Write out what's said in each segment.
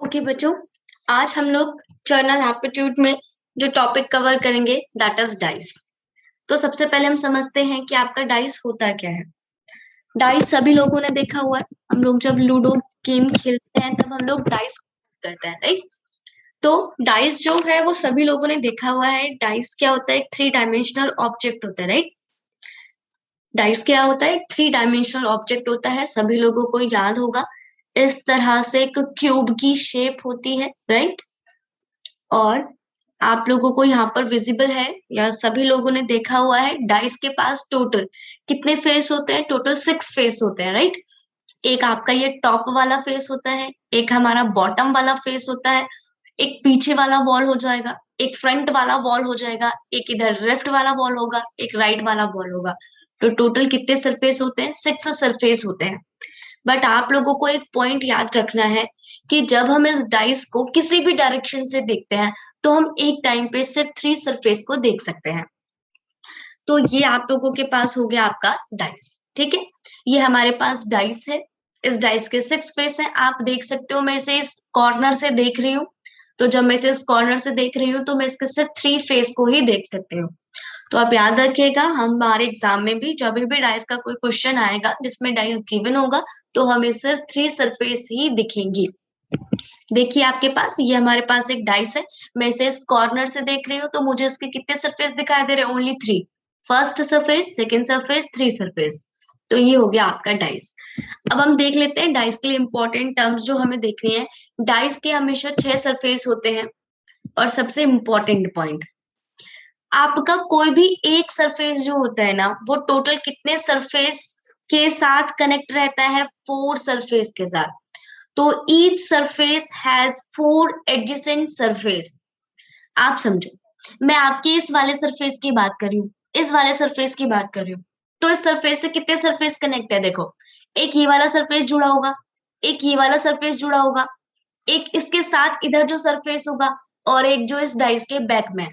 Okay बच्चों, आज हम लोग जर्नल एप्टीट्यूड में जो टॉपिक कवर करेंगे दैट इज डाइस। तो सबसे पहले हम समझते हैं कि आपका डाइस होता क्या है। डाइस सभी लोगों ने देखा हुआ है। हम लोग जब लूडो गेम खेलते हैं तब हम लोग डाइस करते हैं, राइट। तो डाइस जो है वो सभी लोगों ने देखा हुआ है। डाइस क्या होता है? एक थ्री डायमेंशनल ऑब्जेक्ट होता है, राइट। डाइस क्या होता है? एक थ्री डायमेंशनल ऑब्जेक्ट होता है, सभी लोगों को याद होगा। इस तरह से एक क्यूब की शेप होती है, राइट। और आप लोगों को यहाँ पर विजिबल है या सभी लोगों ने देखा हुआ है, डाइस के पास टोटल कितने फेस होते हैं? टोटल 6 फेस होते हैं, राइट। एक आपका ये टॉप वाला फेस होता है, एक हमारा बॉटम वाला फेस होता है, एक पीछे वाला वॉल हो जाएगा, एक फ्रंट वाला वॉल हो जाएगा, एक इधर लेफ्ट वाला वॉल होगा, एक राइट वाला वॉल होगा। तो टोटल कितने सरफेस होते हैं? 6 सरफेस होते हैं। बट आप लोगों को एक पॉइंट याद रखना है कि जब हम इस डाइस को किसी भी डायरेक्शन से देखते हैं तो हम एक टाइम पे सिर्फ 3 सरफेस को देख सकते हैं। तो ये आप लोगों के पास हो गया आपका डाइस, ठीक है। ये हमारे पास डाइस है। इस डाइस के 6 फेस हैं, आप देख सकते हो। मैं इसे इस कॉर्नर से देख रही हूँ, तो जब मैं इसे इस कॉर्नर से देख रही हूँ तो मैं इसके सिर्फ 3 फेस को ही देख सकती हूँ। तो आप याद रखिएगा, हमारे एग्जाम में भी जब भी डाइस का कोई क्वेश्चन आएगा जिसमें डाइस गिवन होगा तो हमें सिर्फ 3 सरफेस ही दिखेंगी। देखिए आपके पास, ये हमारे पास एक डाइस है। मैं इसे इस कॉर्नर से देख रही हूँ तो मुझे इसके कितने सरफेस दिखाई दे रहे हैं? Only 3। First surface, second surface, 3 surface. तो ये हो गया आपका डाइस। अब हम देख लेते हैं डाइस के लिए इंपॉर्टेंट टर्म्स जो हमें देखनी है। डाइस के हमेशा 6 सरफेस होते हैं। और सबसे इम्पोर्टेंट पॉइंट, आपका कोई भी एक सरफेस जो होता है ना, वो टोटल कितने सरफेस के साथ कनेक्ट रहता है? 4 सरफेस के साथ। तो each surface has 4 adjacent surface. आप समझो, मैं आपके इस वाले सरफेस की बात कर रही हूँ, इस वाले सरफेस की बात कर रही हूँ। तो इस सरफेस से कितने सरफेस कनेक्ट है? देखो, एक ये वाला सरफेस जुड़ा होगा, एक ये वाला सरफेस जुड़ा होगा, एक इसके साथ इधर जो सरफेस होगा, और एक जो इस डाइस के बैक में है।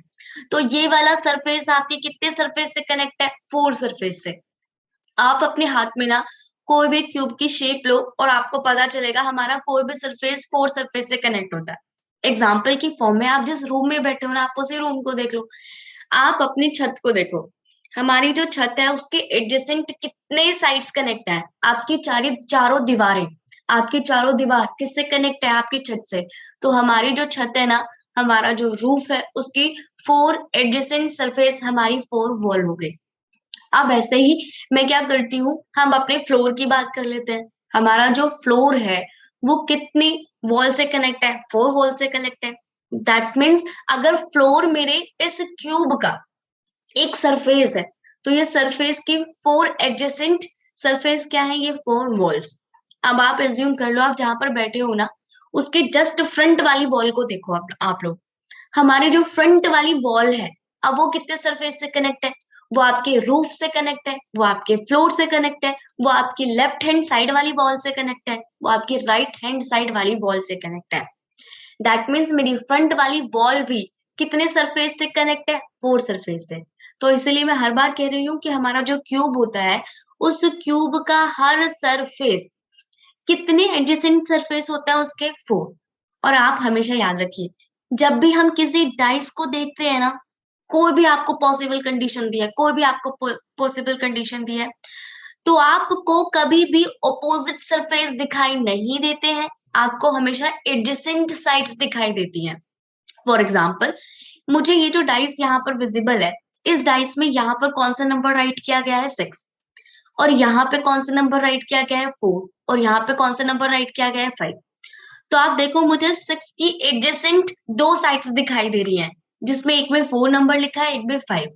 तो ये वाला सरफेस आपके कितने सरफेस से कनेक्ट है? 4 सरफेस से। आप अपने हाथ में ना कोई भी क्यूब की शेप लो और आपको पता चलेगा हमारा कोई भी सरफेस 4 सरफेस से कनेक्ट होता है। एग्जाम्पल की फॉर्म में, आप जिस रूम में बैठे हो ना, आप उसी रूम को देख लो। आप अपनी छत को देखो, हमारी जो छत है उसके एडजेसेंट कितने साइड्स कनेक्ट है? आपकी चारों दीवारें। आपकी चारों दीवार किससे कनेक्ट है? आपकी छत से। तो हमारी जो छत है ना, हमारा जो रूफ है, उसकी 4 एडजेसेंट सरफेस हमारी 4 वॉल हो गई। अब ऐसे ही मैं क्या करती हूँ, हम अपने फ्लोर की बात कर लेते हैं। हमारा जो फ्लोर है वो कितनी वॉल से कनेक्ट है? 4 वॉल से कनेक्ट है। दैट मीन्स अगर फ्लोर मेरे इस क्यूब का एक सरफेस है, तो ये सरफेस की 4 एडजेसेंट सरफेस क्या है? ये 4 वॉल्स। अब आप एज्यूम कर लो, आप जहां पर बैठे हो ना, उसके जस्ट फ्रंट वाली वॉल को देखो। आप लोग, हमारी जो फ्रंट वाली वॉल है, अब वो कितने सरफेस से कनेक्ट है? वो आपके रूफ से कनेक्ट है, वो आपके फ्लोर से कनेक्ट है, वो आपकी लेफ्ट हैंड साइड वाली वॉल से कनेक्ट है, वो आपकी राइट हैंड साइड वाली वॉल से कनेक्ट है। दैट मीन्स मेरी फ्रंट वाली वॉल भी कितने सरफेस से कनेक्ट है? 4 सरफेस से। तो इसलिए मैं हर बार कह रही हूँ कि हमारा जो क्यूब होता है, उस क्यूब का हर सरफेस कितने एडजेसेंट सरफेस होता है? उसके 4। और आप हमेशा याद रखिए, जब भी हम किसी डाइस को देखते हैं ना, कोई भी आपको पॉसिबल कंडीशन दी है, कोई भी आपको पॉसिबल कंडीशन दी है, तो आपको कभी भी ऑपोजिट सरफेस दिखाई नहीं देते हैं। आपको हमेशा एडजेसेंट साइड्स दिखाई देती हैं। फॉर एग्जाम्पल, मुझे ये जो डाइस यहाँ पर विजिबल है, इस डाइस में यहाँ पर कौन सा नंबर राइट किया गया है? 6। और यहाँ पे कौन सा नंबर राइट किया गया है? 4। और यहाँ पे कौन सा नंबर राइट किया गया है? 5। तो आप देखो, मुझे 6 की एडजेसेंट 2 साइड्स दिखाई दे रही हैं, जिसमें एक में 4 नंबर लिखा है, एक में 5।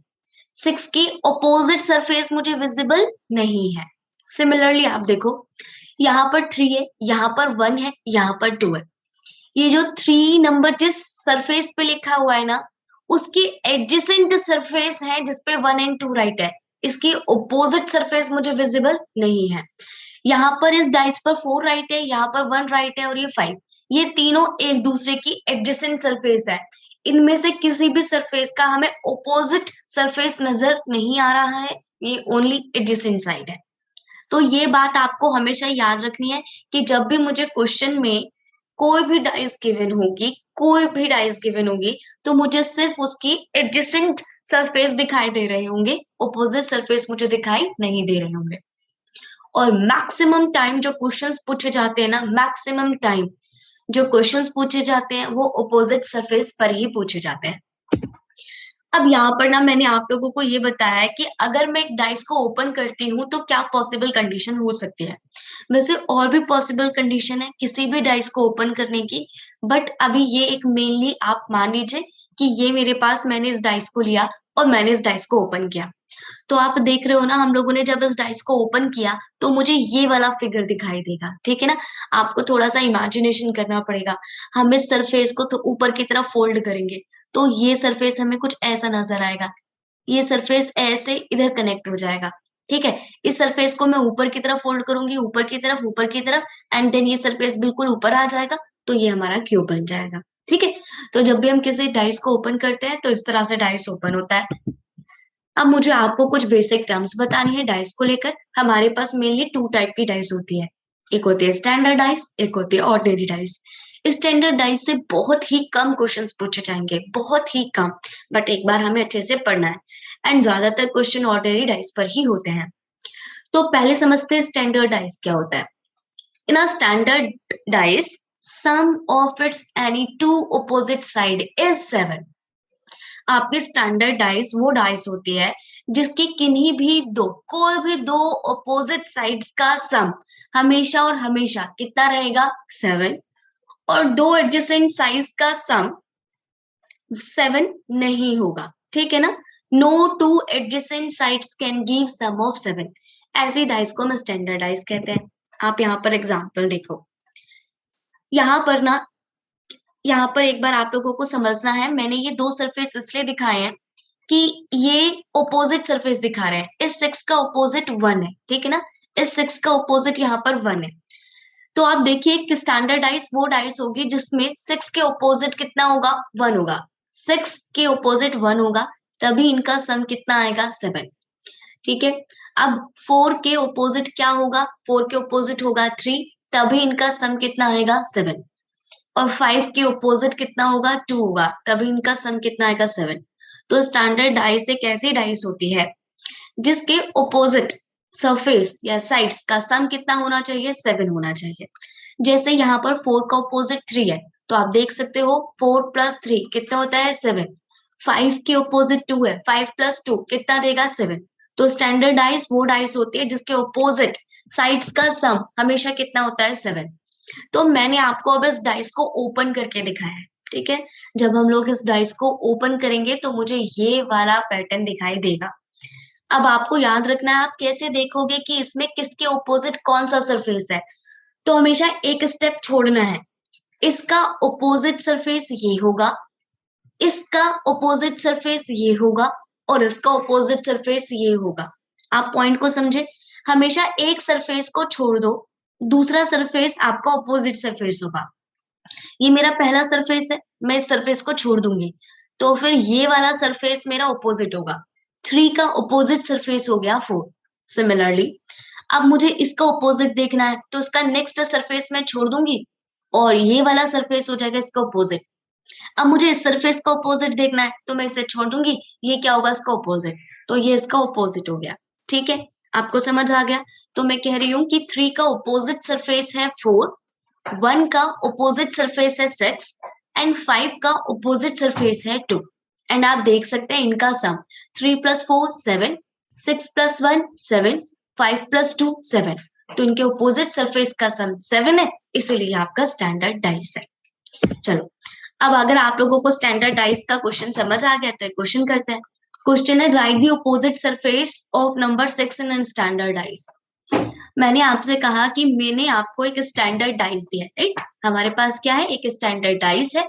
6 की ऑपोजिट सरफेस मुझे विजिबल नहीं है। सिमिलरली आप देखो, यहाँ पर 3 है, यहाँ पर 1 है, यहाँ पर 2 है। ये जो 3 नंबर जिस सरफेस पे लिखा हुआ है ना, उसकी एडजेसेंट सरफेस है जिसपे 1 एंड 2 राइट है। इसकी ऑपोजिट सरफेस मुझे विजिबल नहीं है। यहाँ पर इस डाइस पर 4 राइट है, यहाँ पर 1 राइट है, और ये 5। ये तीनों एक दूसरे की एडजेसेंट सरफेस है। इनमें से किसी भी सरफेस का हमें ऑपोजिट सरफेस नजर नहीं आ रहा है, ये ओनली एडजेसेंट साइड है। तो ये बात आपको हमेशा याद रखनी है कि जब भी मुझे क्वेश्चन में कोई भी डाइस गिवन होगी, कोई भी डाइस गिवन होगी, तो मुझे सिर्फ उसकी एडजेसेंट सरफेस दिखाई दे रहे होंगे, ऑपोजिट सरफेस मुझे दिखाई नहीं दे रहे होंगे। और मैक्सिमम टाइम जो क्वेश्चंस पूछे जाते हैं ना, मैक्सिमम टाइम जो क्वेश्चंस पूछे जाते हैं वो ऑपोजिट सरफेस पर ही पूछे जाते हैं। अब यहाँ पर ना मैंने आप लोगों को ये बताया है कि अगर मैं एक डाइस को ओपन करती हूँ तो क्या पॉसिबल कंडीशन हो सकती है। वैसे और भी पॉसिबल कंडीशन है किसी भी डाइस को ओपन करने की, बट अभी ये एक मेनली आप मान लीजिए कि ये मेरे पास, मैंने इस डाइस को लिया और मैंने इस डाइस को ओपन किया। तो आप देख रहे हो ना, हम लोगों ने जब इस डाइस को ओपन किया तो मुझे ये वाला फिगर दिखाई देगा, ठीक है ना। आपको थोड़ा सा इमेजिनेशन करना पड़ेगा। हम इस सरफेस को तो ऊपर की तरफ फोल्ड करेंगे तो ये सरफेस हमें कुछ ऐसा नजर आएगा, ये सरफेस ऐसे इधर कनेक्ट हो जाएगा, ठीक है। इस सरफेस को मैं ऊपर की तरफ फोल्ड करूंगी, ऊपर की तरफ, ऊपर की तरफ, एंड देन ये सरफेस बिल्कुल ऊपर आ जाएगा, तो ये हमारा क्यूब बन जाएगा, ठीक है। तो जब भी हम किसी डाइस को ओपन करते हैं तो इस तरह से डाइस ओपन होता है। अब मुझे आपको कुछ बेसिक टर्म्स बतानी है डाइस को लेकर। हमारे पास मेनली टू टाइप की डाइस होती है, एक होती है स्टैंडर्ड डाइस, एक होती है ऑर्डिनरी डाइस। स्टैंडर्ड डाइस से बहुत ही कम क्वेश्चंस पूछे जाएंगे, बहुत ही कम, बट एक बार हमें अच्छे से पढ़ना है, एंड ज्यादातर क्वेश्चन ऑर्डिनरी डाइस पर ही होते हैं। तो पहले समझते हैं स्टैंडर्ड डाइस क्या होता है। In a standard dice sum of its any two opposite side is 7। आपकी स्टैंडर्ड डाइस वो डाइस होती है जिसकी किन्हीं भी दो, कोई भी दो ऑपोजिट साइड्स का सम हमेशा और हमेशा कितना रहेगा, 7। और दो एडजेसेंट साइड्स का सम 7 नहीं होगा, ठीक है ना। No two adjacent sides can give sum of 7। ऐसी डाइस को हम स्टैंडर्ड डाइस कहते हैं। आप यहाँ पर एग्जांपल देखो, यहाँ पर ना, यहाँ पर एक बार आप लोगों को समझना है, मैंने ये दो सरफेस इसलिए दिखाए हैं कि ये ओपोजिट सरफेस दिखा रहे हैं। इस 6 का ओपोजिट 1 है, ठीक है ना। इस 6 का ओपोजिट यहाँ पर 1 है। तो आप देखिए कि स्टैंडर्ड डाइस वो डाइस होगी जिसमें 6 के ओपोजिट कितना होगा, 1 होगा। 6 के ओपोजिट 1 होगा, तभी इनका सम कितना आएगा, 7, ठीक है। अब 4 के ओपोजिट क्या होगा, 4 के ओपोजिट होगा 3, तभी इनका सम कितना आएगा, 7। और 5 के ओपोजिट कितना होगा, 2 होगा, तभी इनका सम कितना आएगा, 7। तो स्टैंडर्ड डाइस एक ऐसी डाइस होती है जिसके ओपोजिट सरफेस या साइड्स का सम कितना होना चाहिए, 7 होना चाहिए। जैसे यहाँ पर 4 का ओपोजिट 3 है, तो आप देख सकते हो 4 प्लस 3 कितना होता है, 7। 5 के ओपोजिट 2 है, 5 प्लस 2 कितना देगा, 7। तो स्टैंडर्ड डाइस वो डाइस होती है जिसके ओपोजिट साइड्स का सम हमेशा कितना होता है, 7। तो मैंने आपको अब इस डाइस को ओपन करके दिखाया है, ठीक है। जब हम लोग इस डाइस को ओपन करेंगे तो मुझे ये वाला पैटर्न दिखाई देगा। अब आपको याद रखना है, आप कैसे देखोगे कि इसमें किसके ऑपोजिट कौन सा सरफेस है। तो हमेशा एक स्टेप छोड़ना है। इसका ऑपोजिट सरफेस ये होगा, इसका ऑपोजिट सरफेस ये होगा, और इसका ऑपोजिट सरफेस ये होगा। आप पॉइंट को समझे। हमेशा एक सरफेस को छोड़ दो, दूसरा सरफेस आपका ऑपोजिट सरफेस होगा। ये मेरा पहला सरफेस है, मैं इस सरफेस को छोड़ दूंगी, तो फिर ये वाला सरफेस मेरा ऑपोजिट होगा। 3 का ऑपोजिट सरफेस हो गया 4। सिमिलरली अब मुझे इसका ऑपोजिट देखना है, तो इसका नेक्स्ट सरफेस मैं छोड़ दूंगी और ये वाला सरफेस हो जाएगा इसका ऑपोजिट। अब मुझे इस सरफेस का ऑपोजिट देखना है, तो मैं इसे छोड़ दूंगी, ये क्या होगा, इसका ऑपोजिट, तो ये इसका ऑपोजिट हो गया, ठीक है। आपको समझ आ गया। तो मैं कह रही हूँ कि 3 का ऑपोजिट सरफेस है 4, 1 का ऑपोजिट सरफेस है 6, एंड 5 का ऑपोजिट सरफेस है 2। एंड आप देख सकते हैं इनका सम 3 प्लस 4 7, 6 प्लस 1 7, 5 प्लस 2 7। तो इनके ऑपोजिट सरफेस का सम 7 है, इसीलिए आपका स्टैंडर्ड डाइस है। चलो, अब अगर आप लोगों को स्टैंडर्ड डाइस का क्वेश्चन समझ आ गया तो एक क्वेश्चन करते हैं। क्वेश्चन है, right the opposite surface of number 6 in an standard dice. मैंने आपसे कहा कि मैंने आपको एक स्टैंडर्ड डाइस दिया है, राइट। हमारे पास क्या है, एक स्टैंडर्ड डाइस है।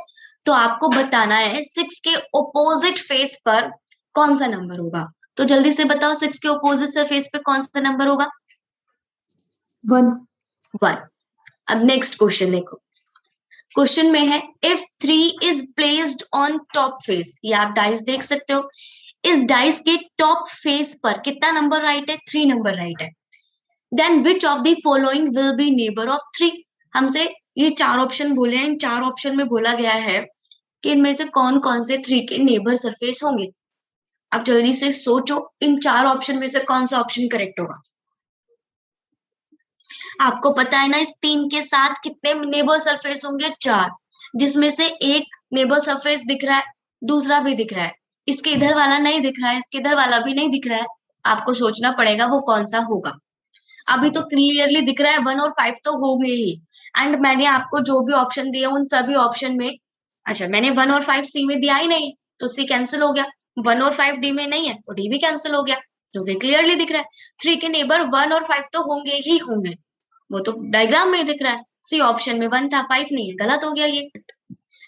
तो आपको बताना है 6 के ऑपोजिट फेस पर कौन सा नंबर होगा। तो जल्दी से बताओ, 6 के ऑपोजिट सरफेस पे कौन सा नंबर होगा, 1। 1। अब नेक्स्ट क्वेश्चन देखो। क्वेश्चन में है, if 3 is placed on top face, ये आप डाइस देख सकते हो। इस डाइस के टॉप फेस पर कितना नंबर राइट है, 3 नंबर राइट है। Then which of the following will be neighbour of 3। हमसे ये 4 ऑप्शन बोले हैं, इन 4 ऑप्शन में बोला गया है कि इनमें से कौन कौन से 3 के नेबर सरफेस होंगे। अब जल्दी से सोचो इन 4 ऑप्शन में से कौन सा ऑप्शन करेक्ट होगा। आपको पता है ना इस 3 के साथ कितने नेबर सरफेस होंगे, 4, जिसमें से एक नेबर सरफेस दिख रहा है, दूसरा भी दिख रहा है, इसके इधर वाला नहीं दिख रहा है, इसके इधर वाला भी नहीं दिख रहा है। आपको सोचना पड़ेगा वो कौन सा होगा। अभी तो क्लियरली दिख रहा है 1 और 5 तो होंगे ही। एंड मैंने आपको जो भी ऑप्शन दिए उन सभी ऑप्शन में, अच्छा मैंने 1 और 5 सी में दिया ही नहीं तो सी कैंसिल हो गया, 1 और 5 डी में नहीं है तो डी भी कैंसिल हो गया, जो कि क्लियरली दिख रहा है 3 के नेबर 1 और 5 तो होंगे ही होंगे, वो तो डायग्राम में ही दिख रहा है। सी ऑप्शन में 1 था 5 नहीं है, गलत हो गया ये।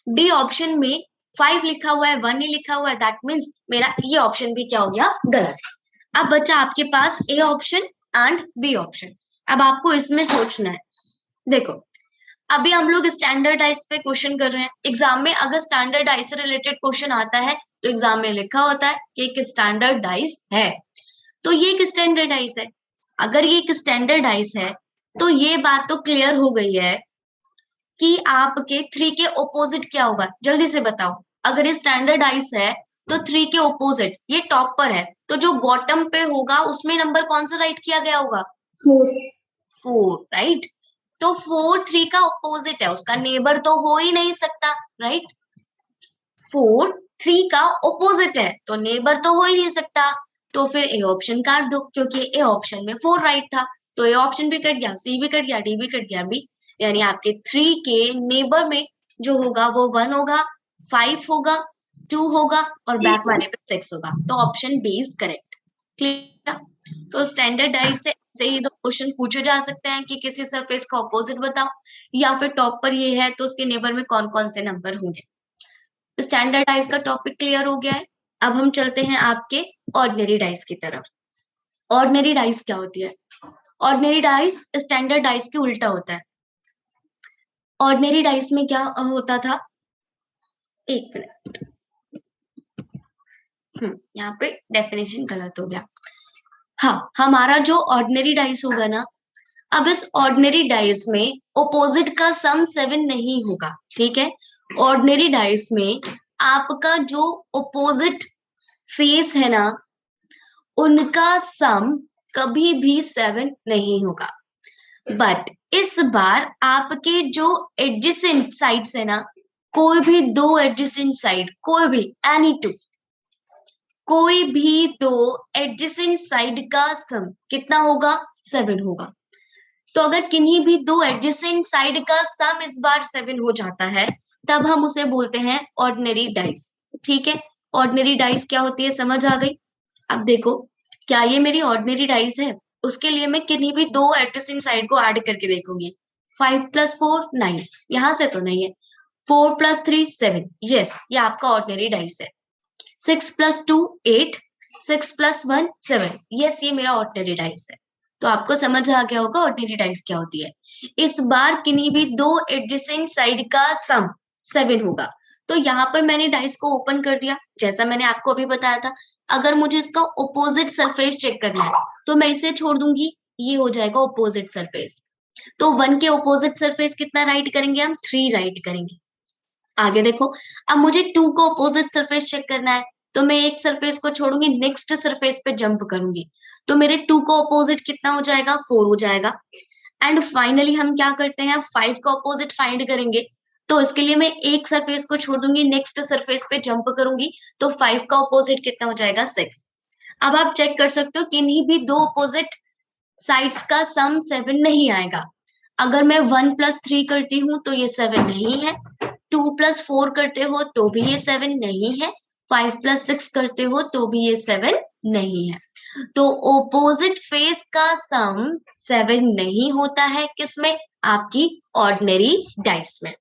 डी ऑप्शन में 5 लिखा हुआ है 1 ही लिखा हुआ है, दैट मीन्स मेरा ये ऑप्शन भी क्या हो गया, गलत। अब बचा आपके पास A option and B option. अब आपको इसमें सोचना है, देखो अभी हम लोग स्टैंडर्डाइज पे क्वेश्चन कर रहे हैं। एग्जाम में अगर स्टैंडर्डाइज से रिलेटेड क्वेश्चन आता है तो एग्जाम में लिखा होता है कि एक स्टैंडर्डाइज है, तो ये एक स्टैंडर्डाइज है। अगर ये एक स्टैंडर्डाइज है तो ये बात तो क्लियर हो गई है कि आपके 3 के ओपोजिट क्या होगा, जल्दी से बताओ। अगर ये स्टैंडर्डाइज है तो 3 के ओपोजिट, ये टॉप पर है तो जो बॉटम पे होगा उसमें नंबर कौन सा राइट किया गया होगा, 4, 4, राइट। तो 4 3 का ऑपोजिट है, उसका नेबर तो हो ही नहीं सकता, राइट। 4 3 का ऑपोजिट है तो नेबर तो हो ही नहीं सकता, तो फिर ए ऑप्शन काट दो क्योंकि ए ऑप्शन में 4 राइट था। तो ए ऑप्शन भी कट गया, सी भी कट गया, डी भी कट गया, बी। यानी आपके 3 के नेबर में जो होगा वो 1 होगा, 5 होगा, 2 होगा और बैक वाले पे 6 होगा, तो option B is correct. Clear. तो स्टैंडर्डाइज से ही दो क्वेश्चन पूछे जा सकते हैं कि किसी सरफेस का ऑपोजिट बताओ, या फिर टॉप पर ये है तो उसके नेबर में कौन कौन से नंबर होंगे। स्टैंडर्डाइज का टॉपिक क्लियर हो गया है। अब हम चलते हैं आपके ऑर्डिनरी डाइस की तरफ। ऑर्डिनरी डाइस क्या होती है, ऑर्डिनरी डाइस स्टैंडर्ड डाइस के उल्टा होता है। ऑर्डिनरी डाइस में क्या होता था, एक मिनट, यहाँ पे डेफिनेशन गलत हो गया। हाँ, हमारा जो ऑर्डिनरी डाइस होगा ना, अब इस ऑर्डिनरी डाइस में ओपोजिट का सम 7 नहीं होगा, ठीक है। ऑर्डिनरी डाइस में आपका जो ओपोजिट फेस है ना, उनका सम कभी भी 7 नहीं होगा। बट इस बार आपके जो एडजेसेंट साइड्स है ना, कोई भी दो एडजेसेंट साइड, कोई भी एनी टू, कोई भी दो एडजेसेंट साइड का सम कितना होगा, 7 होगा। तो अगर किन्हीं भी दो एडजेसेंट साइड का सम इस बार 7 हो जाता है तब हम उसे बोलते हैं ऑर्डिनरी डाइस, ठीक है। ऑर्डिनरी डाइस क्या होती है समझ आ गई। अब देखो, क्या ये मेरी ऑर्डिनरी डाइस है, उसके लिए मैं किन्हीं भी दो एडजेसेंट साइड को ऐड करके देखूंगी। 5 + 4 9, यहां से तो नहीं है। 4 + 3 7, यस ये आपका ऑर्डिनरी डाइस है। 6 + 2 8, 6 + 1 7, यस ये मेरा ऑर्डिनरी डाइस है। तो आपको समझ आ गया होगा ऑर्डिनरी डाइस क्या होती है। इस बार किन्हीं भी दो एडजेसेंट साइड का सम 7 होगा। तो यहाँ पर मैंने डाइस को ओपन कर दिया, जैसा मैंने आपको अभी बताया था। अगर मुझे इसका ओपोजिट सरफेस चेक करना है तो मैं इसे छोड़ दूंगी, ये हो जाएगा ओपोजिट सरफेस। तो 1 के ओपोजिट सरफेस कितना राइट करेंगे हम, 3 राइट करेंगे। आगे देखो, अब मुझे 2 को अपोजिट सरफेस चेक करना है तो मैं एक सरफेस को छोड़ूंगी, नेक्स्ट सरफेस पे जंप करूंगी, तो मेरे 2 को अपोजिट कितना हो जाएगा, 4 हो जाएगा। एंड फाइनली हम क्या करते हैं, 5 का अपोजिट फाइंड करेंगे, तो इसके लिए मैं एक सरफेस को छोड़ दूंगी, नेक्स्ट सरफेस पे जंप करूंगी, तो 5 का अपोजिट कितना हो जाएगा, 6। अब आप चेक कर सकते हो किन्हीं भी दो अपोजिट साइड्स का सम 7 नहीं आएगा। अगर मैं 1 + 3 करती हूँ तो ये 7 नहीं है, 2 + 4 करते हो तो भी ये 7 नहीं है, 5 + 6 करते हो तो भी ये 7 नहीं है। तो ओपोजिट फेस का सम 7 नहीं होता है, किसमें, आपकी ऑर्डिनरी डाइस में।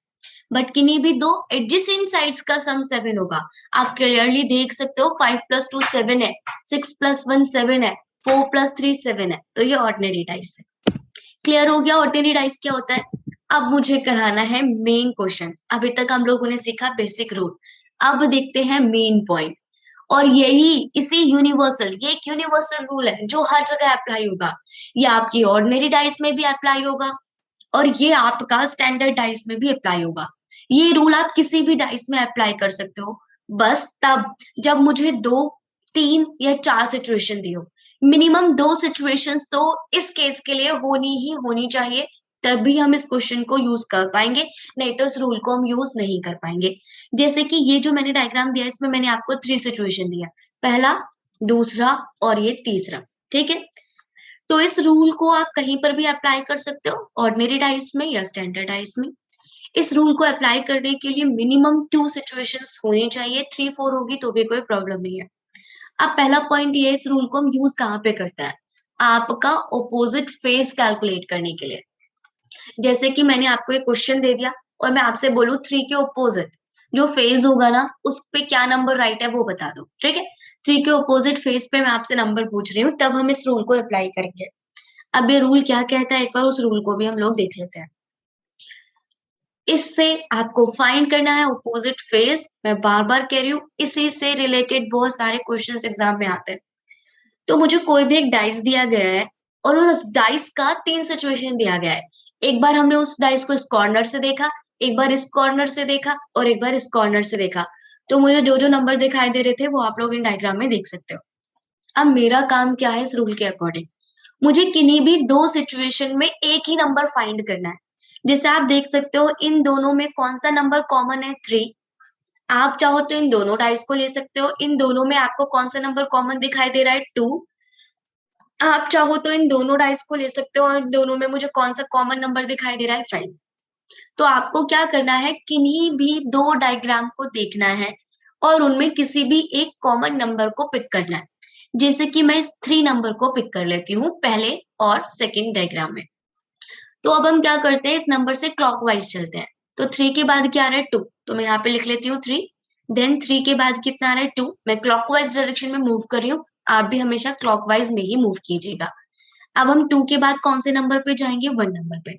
बट किन्हीं भी दो एडजेसेंट साइड्स का सम 7 होगा। आप क्लियरली देख सकते हो 5 + 2 7 है, 6 + 1 7 है, 4 + 3 7 है, तो ये ऑर्डिनरी डाइस है। क्लियर हो गया ऑर्डिनरी डाइस क्या होता है। अब मुझे कराना है मेन क्वेश्चन। अभी तक हम लोगों ने सीखा बेसिक रूल, अब देखते हैं मेन पॉइंट। और यही इसी यूनिवर्सल, ये एक यूनिवर्सल रूल है जो हर जगह अप्लाई होगा। ये आपकी ऑर्डिनरी डाइस में भी अप्लाई होगा और ये आपका स्टैंडर्ड डाइस में भी अप्लाई होगा। ये रूल आप किसी भी डाइस में अप्लाई कर सकते हो, बस तब जब मुझे 2, 3 या 4 सिचुएशन दी हो। मिनिमम 2 सिचुएशंस तो इस केस के लिए होनी ही होनी चाहिए, तभी हम इस क्वेश्चन को यूज कर पाएंगे, नहीं तो इस रूल को हम यूज नहीं कर पाएंगे। जैसे कि ये जो मैंने डायग्राम दिया, इसमें मैंने आपको 3 सिचुएशन दिया, पहला, दूसरा और ये तीसरा। ठीक है, तो इस रूल को आप कहीं पर भी अप्लाई कर सकते हो, ऑर्डिनरी डाइस में या स्टैंडर्ड डाइस में। इस रूल को अप्लाई करने के लिए मिनिमम 2 सिचुएशंस होनी चाहिए, 3, 4 होगी तो भी कोई प्रॉब्लम नहीं है। अब पहला पॉइंट ये, इस रूल को हम यूज कहाँ पे करते हैं? आपका ऑपोजिट फेज कैलकुलेट करने के लिए। जैसे कि मैंने आपको एक क्वेश्चन दे दिया और मैं आपसे बोलूं 3 के ऑपोजिट जो फेज होगा ना, उस पे क्या नंबर राइट है वो बता दो। ठीक है, 3 के ऑपोजिट फेज पे मैं आपसे नंबर पूछ रही हूँ, तब हम इस रूल को अप्लाई करेंगे। अब ये रूल क्या कहता है, एक बार उस रूल को भी हम लोग देख लेते हैं। इससे आपको फाइंड करना है ऑपोजिट फेज। मैं बार बार कह रही हूँ, इसी से रिलेटेड बहुत सारे क्वेश्चंस एग्जाम में आते हैं। तो मुझे कोई भी एक डाइस दिया गया है और उस डाइस का 3 सिचुएशन दिया गया है। एक बार हमने उस डाइस को इस कॉर्नर से देखा, एक बार इस कॉर्नर से देखा और एक बार इस कॉर्नर से देखा। तो मुझे जो जो नंबर दिखाई दे रहे थे वो आप लोग इन डायग्राम में देख सकते हो। अब मेरा काम क्या है, इस रूल के अकॉर्डिंग मुझे किन्हीं भी 2 सिचुएशन में एक ही नंबर फाइंड करना है। जैसे आप देख सकते हो, इन दोनों में कौन सा नंबर कॉमन है, 3। आप चाहो तो इन दोनों डाइस को ले सकते हो, इन दोनों में आपको कौन सा नंबर कॉमन दिखाई दे रहा है, 2। आप चाहो तो इन दोनों डाइस को ले सकते हो, इन दोनों में मुझे कौन सा कॉमन नंबर दिखाई दे रहा है, 5। तो आपको क्या करना है, किन्हीं भी 2 डायग्राम को देखना है और उनमें किसी भी एक कॉमन नंबर को पिक करना है। जैसे कि मैं इस 3 नंबर को पिक कर लेती हूँ पहले और सेकंड डायग्राम में। तो अब हम क्या करते हैं, इस नंबर से क्लॉकवाइज चलते हैं। तो 3 के बाद क्या आ रहा है, 2। तो मैं यहाँ पे लिख लेती हूँ 3। देन 3 के बाद कितना आ रहा है, 2। मैं क्लॉकवाइज डायरेक्शन में मूव कर रही हूँ, आप भी हमेशा क्लॉकवाइज में ही मूव कीजिएगा। अब हम 2 के बाद कौन से नंबर पे जाएंगे, 1 नंबर पे।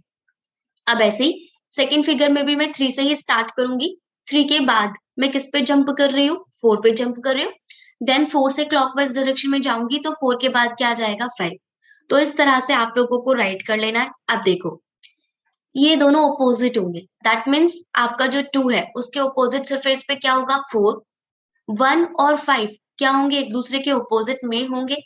अब ऐसे ही सेकेंड फिगर में भी मैं 3 से ही स्टार्ट करूंगी। 3 के बाद मैं किस पे जंप कर रही हूँ, 4 पे जंप कर रही हूँ। देन 4 से क्लॉकवाइज डायरेक्शन में जाऊंगी तो 4 के बाद क्या आ जाएगा, 5। तो इस तरह से आप लोगों को राइट कर लेना है। अब देखो, ये दोनों ऑपोजिट होंगे, दैट मीन्स आपका जो 2 है उसके ऑपोजिट सरफेस पे क्या होगा, 4। 1 और 5 क्या होंगे, एक दूसरे के ऑपोजिट में होंगे।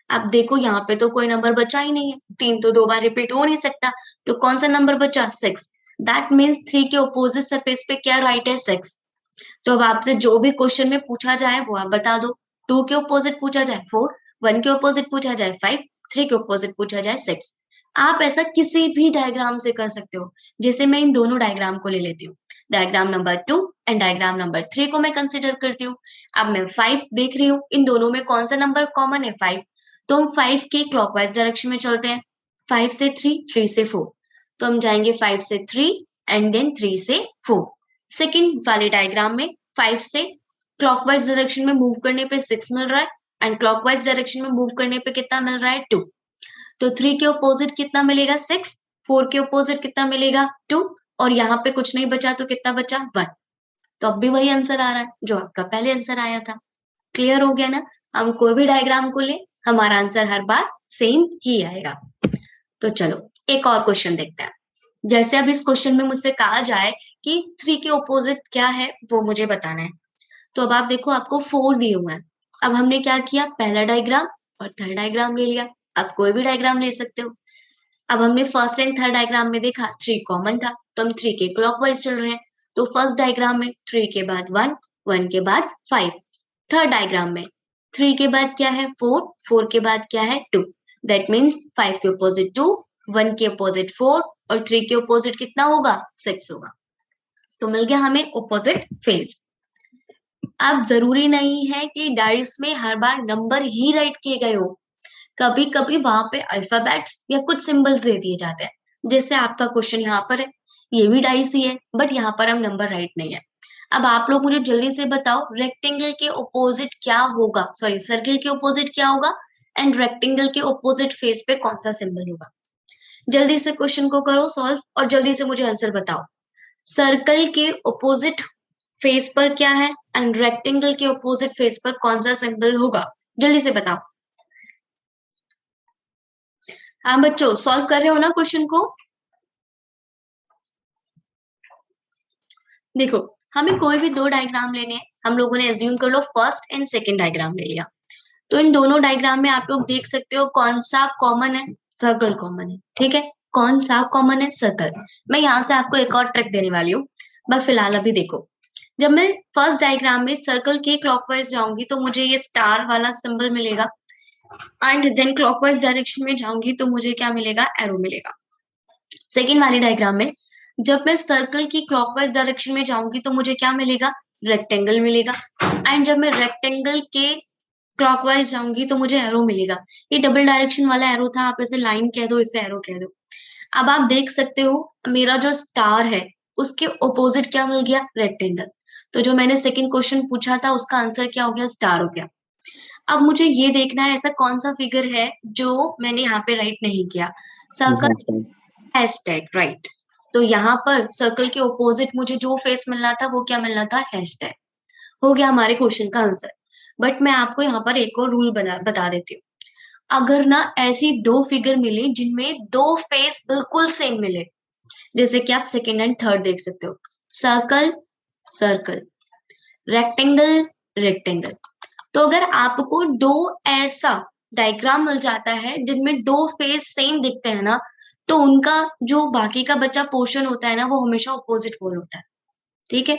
अब देखो यहाँ पे तो कोई नंबर बचा ही नहीं है, 3 तो 2 बार रिपीट हो नहीं सकता, तो कौन सा नंबर बचा, 6। दैट मीन्स 3 के ऑपोजिट सरफेस पे क्या राइट है, 6। तो अब आपसे जो भी क्वेश्चन में पूछा जाए वो आप बता दो। 2 के ऑपोजिट पूछा जाए 4, 1 के ऑपोजिट पूछा जाए 5, 3 के ऑपोजिट पूछा जाए 6। आप ऐसा किसी भी डायग्राम से कर सकते हो। जैसे मैं इन दोनों डायग्राम को ले लेती हूँ, diagram number 2 and diagram number 3 को मैं कंसिडर करती हूँ। अब मैं 5 देख रही हूँ, इन दोनों में कौन सा नंबर कॉमन है, 5। तो हम 5 के क्लॉकवाइज डायरेक्शन में चलते हैं, 5 से 3, 3 से 4। तो हम जाएंगे 5 से 3 एंड देन 3 से 4। सेकेंड वाले डायग्राम में 5 से क्लॉकवाइज डायरेक्शन में मूव करने पे 6 मिल रहा है एंड क्लॉकवाइज डायरेक्शन में मूव करने पे कितना मिल रहा है, 2। तो 3 के ऑपोजिट कितना मिलेगा, 6। 4 के ऑपोजिट कितना मिलेगा, 2। और यहाँ पे कुछ नहीं बचा तो कितना बचा, 1। तो अब भी वही आंसर आ रहा है जो आपका पहले आंसर आया था। क्लियर हो गया ना? हम कोई भी डायग्राम को ले, हमारा आंसर हर बार सेम ही आएगा। तो चलो एक और क्वेश्चन देखते हैं। जैसे अब इस क्वेश्चन में मुझसे कहा जाए कि 3 के ऑपोजिट क्या है वो मुझे बताना है। तो अब आप देखो, आपको 4 दिए हुए हैं। अब हमने क्या किया, पहला डायग्राम और थर्ड डायग्राम ले लिया। अब कोई भी डायग्राम ले सकते हो। अब हमने फर्स्ट एंड थर्ड डायग्राम में देखा 3 कॉमन था, तो हम 3 के क्लॉकवाइज चल रहे हैं। तो फर्स्ट डायग्राम में 3 के बाद 1, 1 के बाद 5। थर्ड डायग्राम में 3 के बाद क्या है, 4, 4 के बाद क्या है, 2। दैट मीन्स 5 के अपोजिट 2, 1 के अपोजिट 4 और 3 के अपोजिट कितना होगा, 6 होगा। तो मिल गया हमें ऑपोजिट फेज। अब जरूरी नहीं है कि डाइस में हर बार नंबर ही राइट किए गए हो, कभी कभी वहां पे अल्फाबेट्स या कुछ सिंबल्स दे दिए जाते हैं। जैसे आपका क्वेश्चन यहाँ पर है, ये भी डाइस ही है बट यहाँ पर हम नंबर राइट नहीं है। अब आप लोग मुझे जल्दी से बताओ, रेक्टेंगल के ओपोजिट क्या होगा, सॉरी सर्किल के ओपोजिट क्या होगा एंड रेक्टेंगल के ओपोजिट फेस पे कौन सा सिंबल होगा। जल्दी से क्वेश्चन को करो सॉल्व और जल्दी से मुझे आंसर बताओ। सर्कल के ओपोजिट फेस पर क्या है एंड रेक्टेंगल के ओपोजिट फेस पर कौन सा सिंबल होगा, जल्दी से बताओ। हाँ बच्चों, सॉल्व कर रहे हो ना क्वेश्चन को? देखो, हमें कोई भी दो डायग्राम लेने हैं, हम लोगों ने एज्यूम कर लो फर्स्ट एंड सेकंड डायग्राम ले लिया। तो इन दोनों डायग्राम में आप लोग देख सकते हो कौन सा कॉमन है, सर्कल कॉमन है, ठीक है। कौन सा कॉमन है, सर्कल। मैं यहाँ से आपको एक और ट्रिक देने वाली हूँ, बस फिलहाल अभी देखो। जब मैं फर्स्ट डायग्राम में सर्कल के क्लॉकवाइज जाऊंगी तो मुझे ये स्टार वाला सिंबल मिलेगा, एंड देन क्लॉकवाइज डायरेक्शन में जाऊंगी तो मुझे क्या मिलेगा, एरो मिलेगा। सेकेंड वाली डायग्राम में जब मैं सर्कल की क्लॉकवाइज डायरेक्शन में जाऊंगी तो मुझे क्या मिलेगा, रेक्टेंगल मिलेगा। एंड जब मैं रेक्टेंगल के क्लॉकवाइज जाऊंगी तो मुझे एरो मिलेगा। ये डबल डायरेक्शन वाला एरो था, आप इसे लाइन कह दो, इसे एरो कह दो। अब आप देख सकते हो मेरा जो स्टार है उसके ऑपोजिट क्या मिल गया, रेक्टेंगल। तो जो मैंने सेकंड क्वेश्चन पूछा था उसका आंसर क्या हो गया, स्टार हो गया। अब मुझे ये देखना है ऐसा कौन सा फिगर है जो मैंने यहाँ पे राइट नहीं किया, सर्कल हैशटैग राइट। तो यहाँ पर सर्कल के ऑपोजिट मुझे जो फेस मिलना था वो क्या मिलना था, हैशटैग। हो गया हमारे क्वेश्चन का आंसर। बट मैं आपको यहाँ पर एक और रूल बता देती हूँ। अगर ना ऐसी दो फिगर मिले जिनमें दो फेस बिल्कुल सेम मिले, जैसे कि आप सेकेंड एंड थर्ड देख सकते हो, सर्कल सर्कल, रेक्टेंगल रेक्टेंगल। तो अगर आपको दो ऐसा डायग्राम मिल जाता है जिनमें दो फेस सेम दिखते हैं ना, तो उनका जो बाकी का बचा पोर्शन होता है ना वो हमेशा ऑपोजिट पोल होता है, ठीक है।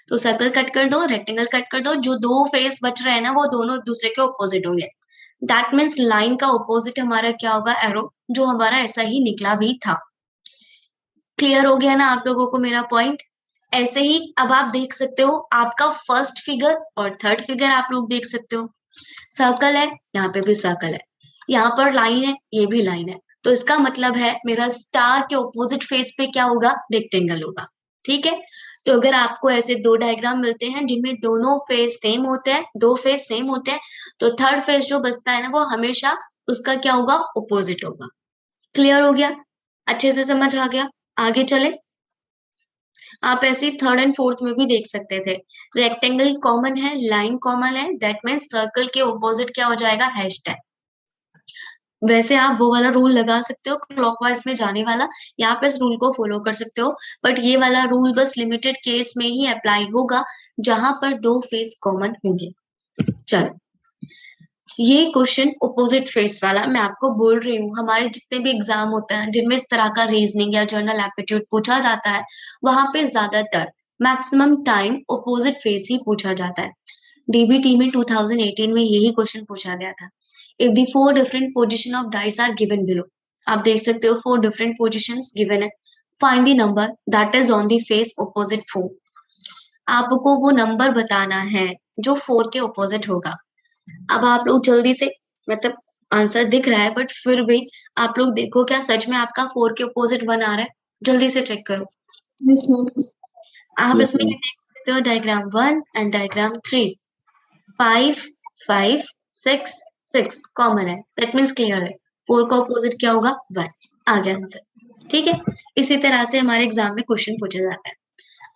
तो सर्कल कट कर दो, रेक्टेंगल कट कर दो, जो दो फेस बच रहे हैं ना वो दोनों एक दूसरे के ऑपोजिट होंगे। दैट मीन्स लाइन का ऑपोजिट हमारा क्या होगा, एरो, जो हमारा ऐसा ही निकला भी था। क्लियर हो गया ना आप लोगों को मेरा पॉइंट। ऐसे ही अब आप देख सकते हो आपका फर्स्ट फिगर और थर्ड फिगर आप लोग देख सकते हो, सर्कल है, यहाँ पे भी सर्कल है, यहाँ पर लाइन है, ये भी लाइन है। तो इसका मतलब है मेरा स्टार के ऑपोजिट फेस पे क्या होगा, रेक्टेंगल होगा, ठीक है। तो अगर आपको ऐसे दो डायग्राम मिलते हैं जिनमें दोनों फेस सेम होते हैं, दो फेस सेम होते हैं, तो थर्ड फेस जो बचता है ना वो हमेशा उसका क्या होगा, ऑपोजिट होगा। क्लियर हो गया, अच्छे से समझ आ गया। आगे चले, आप ऐसे थर्ड एंड फोर्थ में भी देख सकते थे। रेक्टेंगल कॉमन है, लाइन कॉमन है, दैट मीन्स सर्कल के ऑपोजिट क्या हो जाएगा, हैशटैग। वैसे आप वो वाला रूल लगा सकते हो क्लॉकवाइज में जाने वाला, यहाँ पे इस रूल को फॉलो कर सकते हो। बट ये वाला रूल बस लिमिटेड केस में ही अप्लाई होगा जहां पर दो फेस कॉमन होंगे। चलो, ये क्वेश्चन ऑपोजिट फेस वाला मैं आपको बोल रही हूँ, हमारे जितने भी एग्जाम होते हैं जिनमें इस तरह का रीजनिंग या जनरल एप्टीट्यूड पूछा जाता है, वहां पे ज्यादातर मैक्सिमम टाइम ऑपोजिट फेस ही पूछा जाता है। डीबीटी में 2018 में यही क्वेश्चन पूछा गया था। If the four different position of dice are given below, आप देख सकते हो फोर डिफरेंट पोजिशंस गिवन है, find the number that is on the face opposite four. आपको वो नंबर बताना है जो फोर के ऑपोजिट होगा। अब आप लोग जल्दी से, मतलब आंसर दिख रहा है बट फिर भी आप लोग देखो क्या सच में आपका फोर के ऑपोजिट वन आ रहा है, जल्दी से चेक करो। Yes, ma'am. आप यस इसमें मैम। ये देख सकते हो diagram one and diagram three, five five six six common है, दैट मीन्स क्लियर है। फोर का ऑपोजिट क्या होगा, वन। आ गया आंसर, ठीक है। इसी तरह से हमारे एग्जाम में क्वेश्चन पूछा जाता है।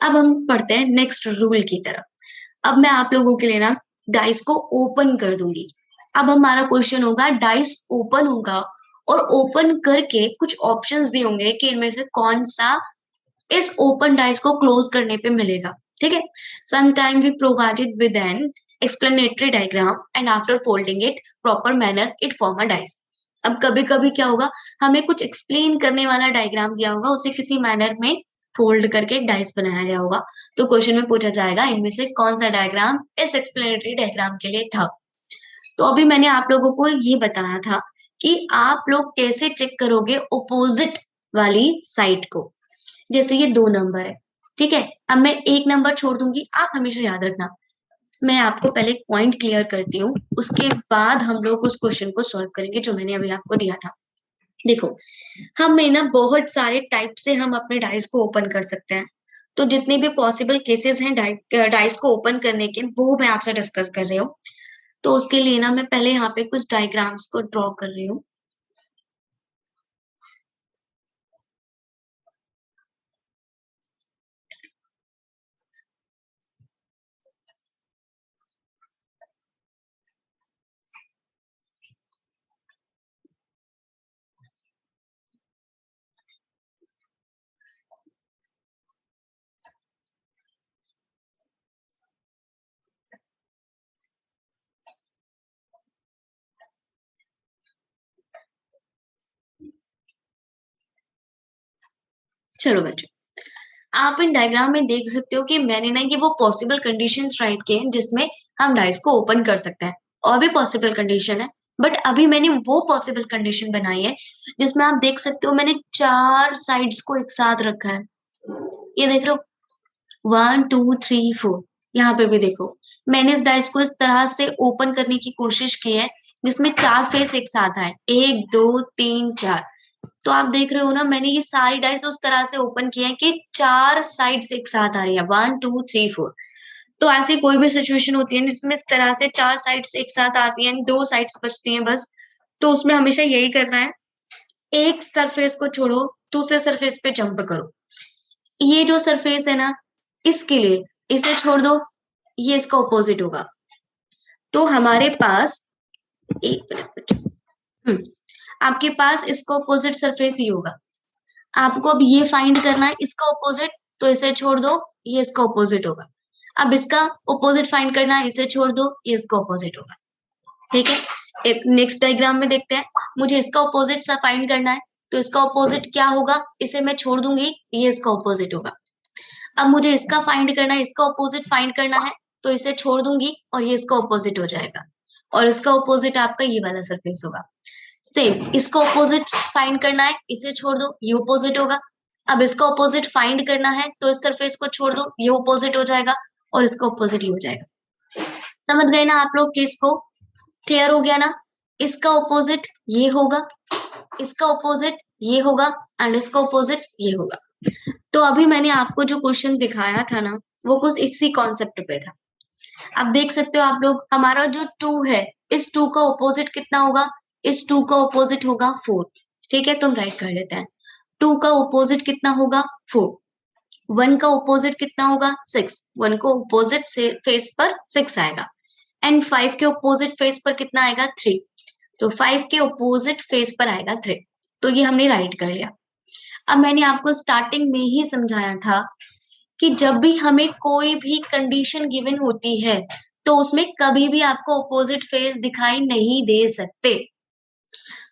अब हम पढ़ते हैं नेक्स्ट रूल की तरफ। अब मैं आप लोगों के लिए ना डाइस को ओपन कर दूंगी। अब हमारा क्वेश्चन होगा, डाइस ओपन होगा और ओपन करके कुछ ऑप्शंस दिए होंगे कि इनमें से कौन सा इस ओपन डाइस को क्लोज करने पे मिलेगा, ठीक है। Some time we provided with an explanatory diagram and after folding it proper manner it form a dice. अब कभी कभी क्या होगा, हमें कुछ एक्सप्लेन करने वाला डायग्राम दिया होगा, उसे किसी मैनर में फोल्ड करके डाइस बनाया गया होगा। तो क्वेश्चन में पूछा जाएगा इनमें से कौन सा डायग्राम इस एक्सप्लेनेटरी डायग्राम के लिए था। तो अभी मैंने आप लोगों को ये बताया था कि आप लोग कैसे चेक करोगे ओपोजिट वाली साइड को। जैसे ये दो नंबर है, ठीक है। अब मैं एक नंबर छोड़ दूंगी, आप हमेशा याद रखना। मैं आपको पहले एक पॉइंट क्लियर करती हूँ, उसके बाद हम लोग उस क्वेश्चन को सॉल्व करेंगे जो मैंने अभी आपको दिया था। देखो, हम ना बहुत सारे टाइप से हम अपने डाइस को ओपन कर सकते हैं। तो जितने भी पॉसिबल केसेस हैं डाइस को ओपन करने के, वो मैं आपसे डिस्कस कर रही हूँ। तो उसके लिए ना मैं पहले यहाँ पे कुछ डायग्राम्स को ड्रॉ कर रही हूँ। चलो बच्चों, आप इन डायग्राम में देख सकते हो कि मैंने ना ये वो पॉसिबल कंडीशंस राइट किए हैं जिसमें हम डाइस को ओपन कर सकते हैं। और भी पॉसिबल कंडीशन है, बट अभी मैंने वो पॉसिबल कंडीशन बनाई है जिसमें आप देख सकते हो मैंने 4 साइड्स को एक साथ रखा है। ये देख रहे हो, 1 2 3 4। यहाँ पे भी देखो, मैंने इस डाइस को इस तरह से ओपन करने की कोशिश की है जिसमें 4 फेस एक साथ आए, 1 2 3 4। तो आप देख रहे हो ना, मैंने ये सारी डाइस उस तरह से ओपन किए हैं कि 4 साइड्स एक साथ आ रही है, 1 2 3 4। तो ऐसी कोई भी सिचुएशन होती है जिसमें इस तरह से 4 साइड्स एक साथ आती हैं, 2 साइड्स बचती हैं बस, तो उसमें हमेशा यही करना है, एक सरफेस को छोड़ो, दूसरे सरफेस पे जंप करो। ये जो सरफेस है ना, इसके लिए इसे छोड़ दो, ये इसका ऑपोजिट होगा। तो हमारे पास, एक मिनट, आपके पास इसका ऑपोजिट सरफेस ही होगा। आपको अब ये फाइंड करना है इसका ऑपोजिट, तो इसे छोड़ दो, ये इसका ऑपोजिट होगा। अब इसका ऑपोजिट फाइंड करना है, इसे छोड़ दो, ये इसका ऑपोजिट होगा। ठीक है, एक नेक्स्ट डायग्राम में देखते हैं। मुझे इसका ऑपोजिट सा फाइंड करना है, तो इसका ऑपोजिट क्या होगा, इसे मैं छोड़ दूंगी, ये इसका ऑपोजिट होगा। अब मुझे इसका फाइंड करना है, इसका ऑपोजिट फाइंड करना है, तो इसे छोड़ दूंगी और ये इसका ऑपोजिट हो जाएगा। और इसका ऑपोजिट आपका ये वाला सरफेस होगा। सेम, इसका ऑपोजिट फाइंड करना है, इसे छोड़ दो, ये ऑपोजिट होगा। अब इसका ऑपोजिट फाइंड करना है, तो इस सरफेस को छोड़ दो, ये ऑपोजिट हो जाएगा और इसका ऑपोजिट ही हो जाएगा। समझ गए ना आप लोग केस को? क्लियर हो गया ना? इसका ऑपोजिट ये होगा, इसका ऑपोजिट ये होगा एंड इसका ऑपोजिट ये होगा। तो अभी मैंने आपको जो क्वेश्चन दिखाया था ना, वो कुछ इसी कॉन्सेप्ट पे था। अब देख सकते हो आप लोग, हमारा जो 2 है, इस 2 का ऑपोजिट कितना होगा? इस 2 का ऑपोजिट होगा 4। ठीक है, तुम राइट कर लेते हैं। 2 का ऑपोजिट कितना होगा? 4। 1 का ऑपोजिट कितना होगा? 6। 1 को ऑपोजिट से फेस पर 6 आएगा। एंड 5 के ऑपोजिट फेस पर कितना आएगा? 3। तो 5 के ऑपोजिट फेस पर आएगा 3। तो ये हमने राइट कर लिया। अब मैंने आपको स्टार्टिंग में ही समझाया था कि जब भी हमें कोई भी कंडीशन गिवन होती है, तो उसमें कभी भी आपको ऑपोजिट फेस दिखाई नहीं दे सकते।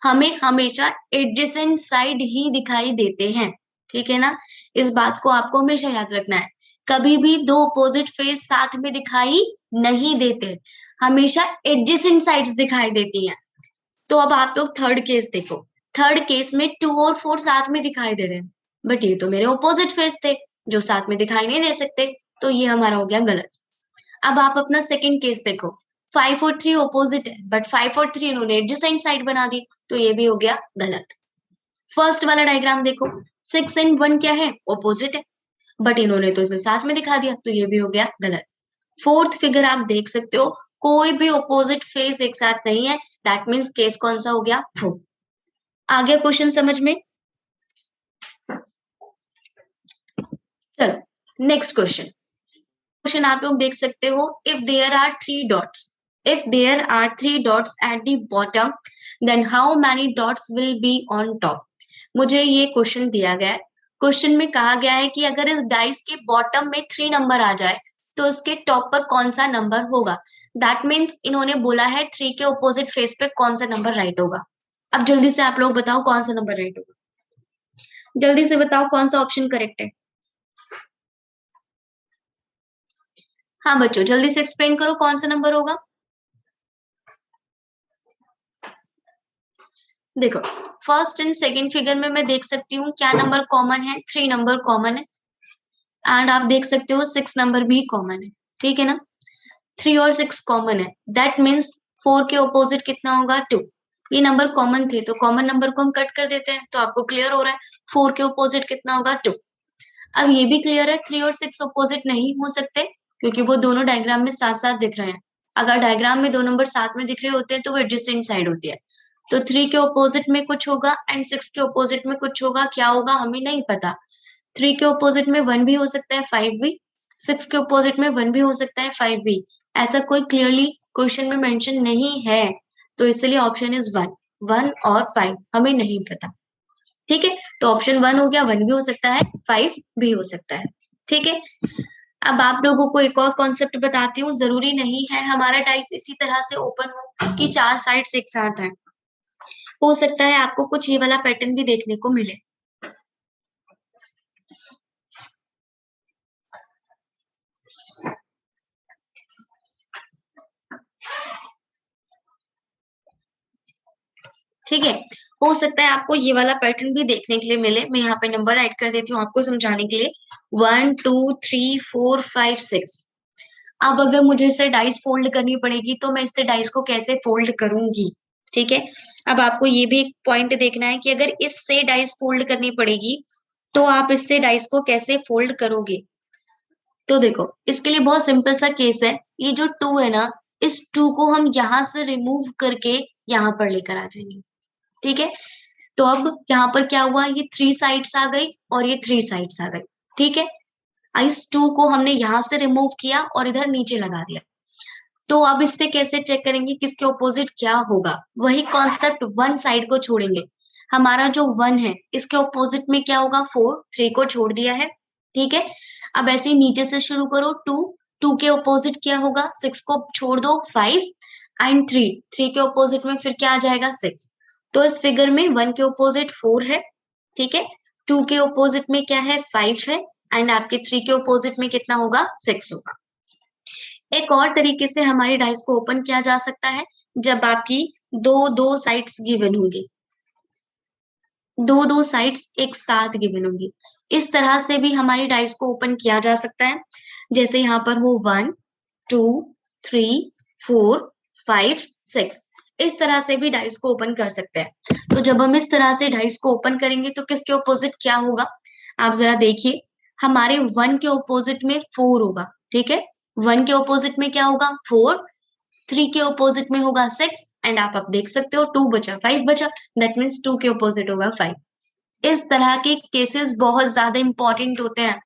हमें हमेशा एडजेसेंट साइड ही दिखाई देते हैं। ठीक है ना? इस बात को आपको हमेशा याद रखना है। कभी भी दो ऑपोजिट फेस साथ में दिखाई नहीं देते, हमेशा एडजेसेंट साइड्स दिखाई देती हैं। तो अब आप लोग थर्ड केस देखो। थर्ड केस में 2 और 4 साथ में दिखाई दे रहे हैं, बट ये तो मेरे ऑपोजिट फेस थे जो साथ में दिखाई नहीं दे सकते, तो ये हमारा हो गया गलत। अब आप अपना सेकंड केस देखो। 5 और 3 ऑपोजिट है, बट 5 और 3 इन्होंने एडजेसेंट साइड बना दी, तो ये भी हो गया गलत। फर्स्ट वाला डायग्राम देखो, 6 एंड 1 क्या है? ऑपोजिट है, बट इन्होंने तो इसे साथ में दिखा दिया, तो ये भी हो गया गलत। फोर्थ फिगर आप देख सकते हो, कोई भी ऑपोजिट फेस एक साथ नहीं है, दैट मीन्स केस कौन सा हो गया? ट्रू। आ गया क्वेश्चन समझ में? चलो नेक्स्ट क्वेश्चन। क्वेश्चन आप लोग देख सकते हो, if there are 3 dots, if there are 3 dots at the bottom, then how many dots will be on top. मुझे ये क्वेश्चन दिया गया है। क्वेश्चन में कहा गया है कि अगर इस डाइस के बॉटम में 3 नंबर आ जाए, तो उसके टॉप पर कौन सा नंबर होगा। दैट मीन्स इन्होंने बोला है 3 के ऑपोजिट फेस पे कौन सा नंबर राइट होगा। अब जल्दी से आप लोग बताओ कौन सा नंबर राइट होगा। जल्दी से बताओ कौन सा ऑप्शन करेक्ट है। हाँ बच्चों, जल्दी से एक्सप्लेन करो कौन सा नंबर होगा। देखो, फर्स्ट एंड सेकंड फिगर में मैं देख सकती हूँ क्या नंबर कॉमन है? 3 नंबर कॉमन है। एंड आप देख सकते हो 6 नंबर भी कॉमन है। ठीक है ना? 3 और 6 कॉमन है, दैट मीन्स 4 के ऑपोजिट कितना होगा? 2। ये नंबर कॉमन थे, तो कॉमन नंबर को हम कट कर देते हैं, तो आपको क्लियर हो रहा है 4 के ऑपोजिट कितना होगा? 2। अब ये भी क्लियर है 3 और 6 ऑपोजिट नहीं हो सकते, क्योंकि वो दोनों डायग्राम में साथ साथ दिख रहे हैं। अगर डायग्राम में 2 नंबर साथ में दिख रहे होते हैं तो वो एडजेसेंट साइड होती है। तो 3 के ऑपोजिट में कुछ होगा एंड 6 के ऑपोजिट में कुछ होगा। क्या होगा हमें नहीं पता। 3 के ऑपोजिट में 1 भी हो सकता है, 5 भी। 6 के ऑपोजिट में 1 भी हो सकता है, 5 भी। ऐसा कोई क्लियरली क्वेश्चन में मेंशन नहीं है, तो इसलिए ऑप्शन इज 1। 1 और 5 हमें नहीं पता। ठीक है, तो ऑप्शन 1 हो गया, 1 भी हो सकता है, 5 भी हो सकता है। ठीक है, अब आप लोगों को एक और कॉन्सेप्ट बताती हूँ। जरूरी नहीं है हमारा डाइस इसी तरह से ओपन हो कि 4 साइड्स एक साथ आए। हो सकता है आपको कुछ ये वाला पैटर्न भी देखने को मिले। ठीक है। हो सकता है आपको ये वाला पैटर्न भी देखने के लिए मिले। मैं यहाँ पे नंबर ऐड कर देती हूँ आपको समझाने के लिए। 1 2 3 4 5 6। अब अगर मुझे इसे डाइस फोल्ड करनी पड़ेगी तो मैं इससे डाइस को कैसे फोल्ड करूंगी? ठीक है। अब आपको ये भी एक पॉइंट देखना है कि अगर इससे डाइस फोल्ड करनी पड़ेगी तो आप इससे डाइस को कैसे फोल्ड करोगे? तो देखो, इसके लिए बहुत सिंपल सा केस है। ये जो 2 है ना, इस 2 को हम यहाँ से रिमूव करके यहाँ पर लेकर आ जाएंगे। ठीक है। तो अब यहाँ पर क्या हुआ, ये 3 साइड्स आ गई और ये 3 साइड्स आ गई। ठीक है। इस 2 को हमने यहाँ से रिमूव किया और इधर नीचे लगा दिया। तो अब इससे कैसे चेक करेंगे किसके ऑपोजिट क्या होगा? वही कॉन्सेप्ट, वन साइड को छोड़ेंगे। हमारा जो 1 है इसके ऑपोजिट में क्या होगा? 4। 3 को छोड़ दिया है। ठीक है। अब ऐसे ही नीचे से शुरू करो। 2 2 के ऑपोजिट क्या होगा? 6 को छोड़ दो, 5 एंड 3 3 के ऑपोजिट में फिर क्या आ जाएगा? 6। तो इस फिगर में 1 के ऑपोजिट 4 है। ठीक है। 2 के ऑपोजिट में क्या है? 5 है। एंड आपके 3 के ऑपोजिट में कितना होगा? 6 होगा। एक और तरीके से हमारी डाइस को ओपन किया जा सकता है, जब आपकी दो दो साइड्स गिवन होंगी, दो दो साइड्स एक साथ गिवन होंगी। इस तरह से भी हमारी डाइस को ओपन किया जा सकता है। जैसे यहाँ पर हो 1 2 3 4 5 6। इस तरह से भी डाइस को ओपन कर सकते हैं। तो जब हम इस तरह से डाइस को ओपन करेंगे तो किसके ऑपोजिट क्या होगा? आप जरा देखिए, हमारे 1 के ऑपोजिट में 4 होगा। ठीक है। 1 के ऑपोजिट में क्या होगा? 4। 3 के ऑपोजिट में होगा 6 एंड आप अब देख सकते हो 2 बचा, 5 बचा। दैट मीन्स 2 के ऑपोजिट होगा 5। इस तरह के केसेस बहुत ज्यादा इंपॉर्टेंट होते हैं।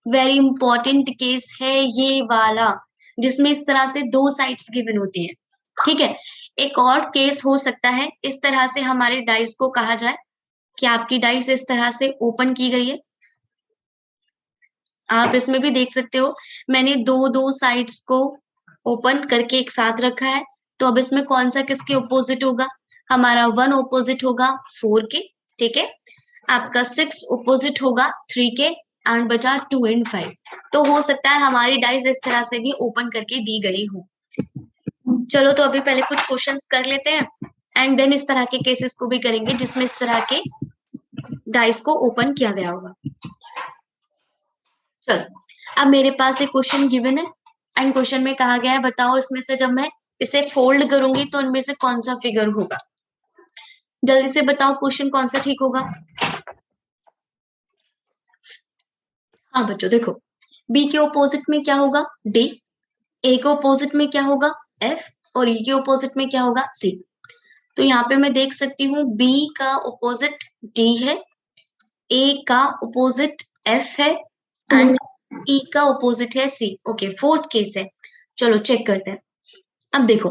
वेरी इंपॉर्टेंट केस है ये वाला, जिसमें इस तरह से दो साइड्स गिवन होती हैं। ठीक है। एक और केस हो सकता है, इस तरह से हमारे डाइस को कहा जाए कि आपकी डाइस इस तरह से ओपन की गई है। आप इसमें भी देख सकते हो, मैंने दो दो साइड्स को ओपन करके एक साथ रखा है। तो अब इसमें कौन सा किसके ऑपोजिट होगा? हमारा 1 ऑपोजिट होगा 4 के। ठीक है। आपका 6 ऑपोजिट होगा 3 के एंड बचा 2 एंड 5। तो हो सकता है हमारी डाइस इस तरह से भी ओपन करके दी गई हो। चलो, तो अभी पहले कुछ क्वेश्चंस कर लेते हैं एंड देन इस तरह के केसेस को भी करेंगे जिसमें इस तरह के डाइस को ओपन किया गया होगा। चलो, अब मेरे पास एक क्वेश्चन गिवन है एंड क्वेश्चन में कहा गया है, बताओ इसमें से जब मैं इसे फोल्ड करूंगी तो इनमें से कौन सा फिगर होगा? जल्दी से बताओ क्वेश्चन कौन सा ठीक होगा। हाँ बच्चों देखो, बी के ऑपोजिट में क्या होगा? डी। ए के ऑपोजिट में क्या होगा? एफ। और ई के ऑपोजिट में क्या होगा? सी। तो यहाँ पे मैं देख सकती हूँ बी का ऑपोजिट डी है, ए का ऑपोजिट एफ है एंड ई का ऑपोजिट है सी। ओके, फोर्थ केस है। चलो चेक करते हैं। अब देखो,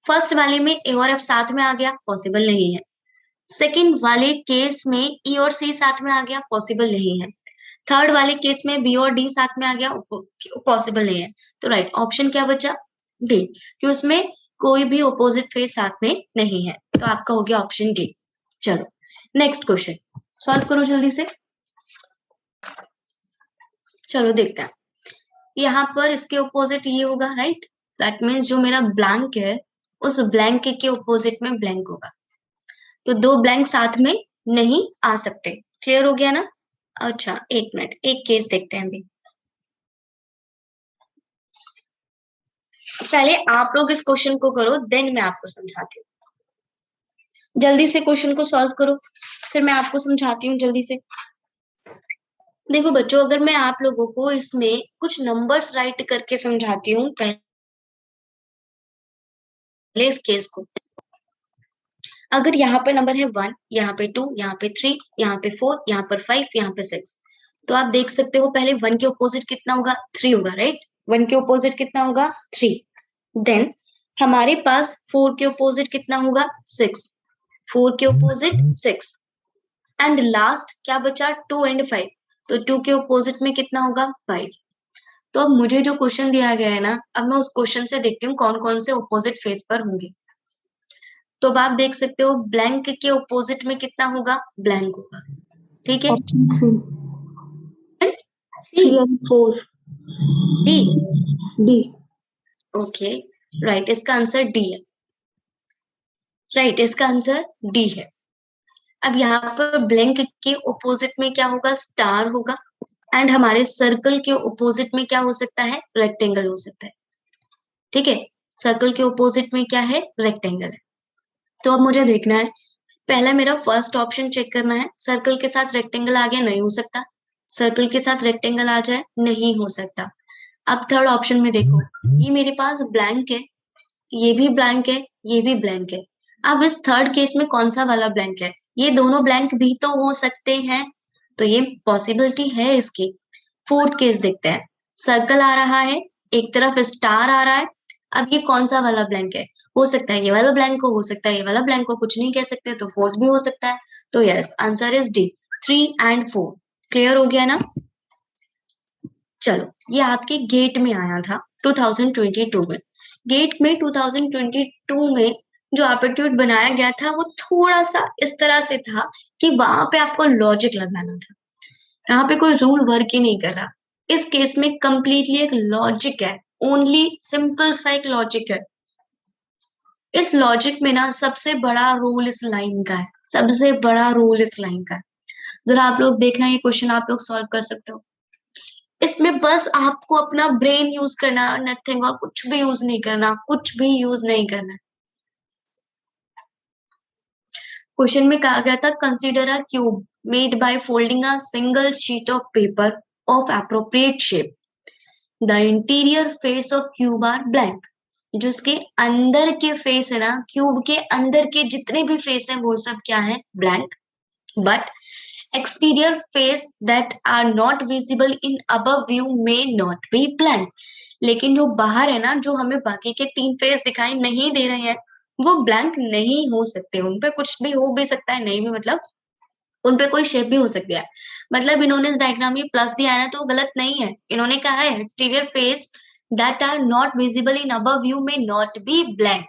फर्स्ट वाले में ए और एफ साथ में आ गया, पॉसिबल नहीं है। सेकंड वाले केस में ई और सी साथ में आ गया, पॉसिबल नहीं है। थर्ड वाले केस में बी और डी साथ में आ गया, पॉसिबल नहीं है। तो राइट ऑप्शन क्या बचा? डी, कि उसमें कोई भी ऑपोजिट फेस साथ में नहीं है। तो आपका हो गया ऑप्शन डी। चलो नेक्स्ट क्वेश्चन सॉल्व करो जल्दी से। चलो देखते हैं। यहाँ पर इसके ऑपोजिट ये होगा, राइट। दैट मीन्स जो मेरा ब्लैंक है उस ब्लैंक के ऑपोजिट में ब्लैंक होगा। तो दो ब्लैंक साथ में नहीं आ सकते। क्लियर हो गया ना? अच्छा एक मिनट, एक केस देखते हैं अभी। पहले आप लोग इस क्वेश्चन को करो, देन मैं आपको समझाती हूँ। जल्दी से क्वेश्चन को सॉल्व करो, फिर मैं आपको समझाती हूँ जल्दी से। देखो बच्चों, अगर मैं आप लोगों को इसमें कुछ नंबर्स राइट करके समझाती हूँ पहले इस केस को। अगर यहाँ पर नंबर है 1, यहाँ पे 2, यहाँ पे 3, यहाँ पे 4, यहाँ पर 5, यहाँ पे 6, तो आप देख सकते हो पहले 1 के ऑपोजिट कितना होगा? 3 होगा, राइट। 1 के ऑपोजिट कितना होगा? 3। देन हमारे पास 4 के ऑपोजिट कितना होगा? 6। 4 के ऑपोजिट 6 एंड लास्ट क्या बचा? 2 एंड 5। तो 2 के ऑपोजिट में कितना होगा? 5। तो अब मुझे जो क्वेश्चन दिया गया है ना, अब मैं उस क्वेश्चन से देखती हूँ कौन कौन से ऑपोजिट फेस पर होंगे। तो अब आप देख सकते हो ब्लैंक के ऑपोजिट में कितना होगा? ब्लैंक होगा। ठीक है। Option 3 C, 3 and 4 D. D okay right, इसका आंसर डी है। राइट, इसका आंसर डी है। अब यहाँ पर ब्लैंक के ऑपोजिट में क्या होगा, स्टार होगा, एंड हमारे सर्कल के ऑपोजिट में क्या हो सकता है, रेक्टेंगल हो सकता है। ठीक है, सर्कल के ऑपोजिट में क्या है, रेक्टेंगल है। तो अब मुझे देखना है, पहला मेरा फर्स्ट ऑप्शन चेक करना है, सर्कल के साथ रेक्टेंगल आ गया, नहीं हो सकता। सर्कल के साथ रेक्टेंगल आ जाए, नहीं हो सकता। अब थर्ड ऑप्शन में देखो, ये मेरे पास ब्लैंक है, ये भी ब्लैंक है, ये भी ब्लैंक है। अब इस थर्ड केस में कौन सा वाला ब्लैंक है, ये दोनों ब्लैंक भी तो हो सकते हैं, तो ये पॉसिबिलिटी है इसकी। फोर्थ केस देखते हैं, सर्कल आ रहा है, एक तरफ स्टार आ रहा है। अब ये कौन सा वाला ब्लैंक है, हो सकता है ये वाला ब्लैंक हो सकता है ये वाला ब्लैंक को, कुछ नहीं कह सकते, तो फोर्थ भी हो सकता है। तो यस, आंसर इज डी, 3 और 4। क्लियर हो गया ना। चलो, ये आपके गेट में आया था 2022 में। गेट में 2022 में जो एप्टीट्यूड बनाया गया था वो थोड़ा सा इस तरह से था कि वहां पे आपको लॉजिक लगाना था। यहाँ पे कोई रूल वर्क ही नहीं कर रहा। इस केस में कंप्लीटली एक लॉजिक है, ओनली सिंपल सा एक लॉजिक है। इस लॉजिक में ना सबसे बड़ा रोल इस लाइन का है, सबसे बड़ा रोल इस लाइन का है। जरा आप लोग देखना, ये क्वेश्चन आप लोग सॉल्व कर सकते हो। इसमें बस आपको अपना ब्रेन यूज करना, नथिंग, और कुछ भी यूज नहीं करना, कुछ भी यूज नहीं करना। क्वेश्चन में कहा गया था, consider a cube made by folding a single sheet of paper of appropriate shape. The interior face of cube are blank. जो इसके अंदर के फेस है ना, क्यूब के अंदर के जितने भी फेस हैं वो सब क्या है, blank. But exterior face that are not visible in above view may not be blank। लेकिन जो बाहर है ना, जो हमें बाकी के 3 फेस दिखाई नहीं दे रहे हैं, वो ब्लैंक नहीं हो सकते। उन पे कुछ भी हो भी सकता है, नहीं भी, मतलब उन पे कोई शेप भी हो सकती है। मतलब इन्होंने इस डायग्राम में प्लस दिया है ना, तो वो गलत नहीं है। इन्होंने कहा है exterior face that are not visible in above view में नॉट बी ब्लैंक।